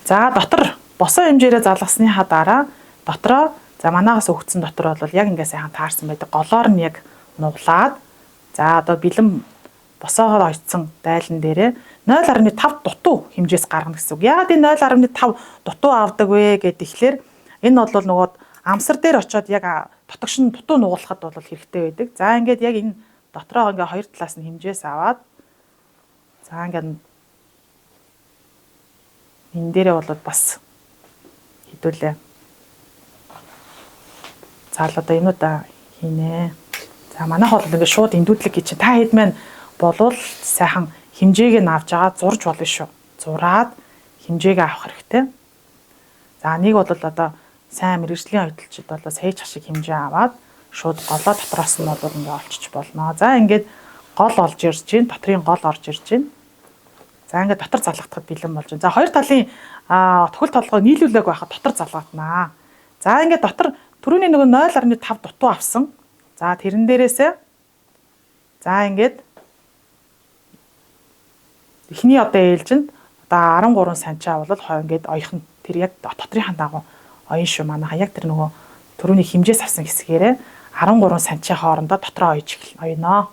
За дотор босон хэмжээрээ залгасныхаа дараа дотроо за манаагаас өгсөн дотор бол яг ингээ сайхан таарсан байдаг. Голоор нь яг нуглаад за одоо бэлэн босоогоор ойцсон дайлан дээрээ 0.5 дутуу хэмжээс гаргана гэсэн үг. Яагаад энэ 0.5 дутуу авдаг вэ гэдэг ихлээр энэ бол нөгөө амсар дээр очиод яг дотогш нь дутуу нугуулахад бол хэрэгтэй байдаг. За ингээд яг энэ дотроо ингээ хоёр талаас нь хэмжээс аваад за ингээд энэ дээрээ бол бас хідүүлээ. За л одоо энүүдэ хийнэ. За манайх бол ингээ шууд эндүүдлэг гэж чинь та хэд маань болвол сайхан хэмжээг нь авч байгаа зурж болно шүү. Зураад хэмжээгээ авах хэрэгтэй. За нэг бол одоо сайн мэрэгжлийн хөтөлчид бол сэж шиг хэмжээ аваад шууд голоо дотроос нь бол ингээ олчиж болно. За ингээд гол олж ирж чинь дотрын гол орж ирж чинь. За ингээд дотор залгахад бэлэн болж байна. За хоёр талын тохил толгой нийлүүлэг байхад дотор залгаднаа. За ингээд дотор түрүүний нөгөө 0.5 дутуу авсан. За тэрэн дээрээсээ за ингээд эхний одоо ээлжинд одоо 13 санчаа бол ингээд оёхон тэр яг доторынхаа дагуу оён шүү манайха яг тэр нөгөө түрүүний хэмжээс авсан хэсгээрээ 13 санчаа хоорондоо дотроо ойж оёноо.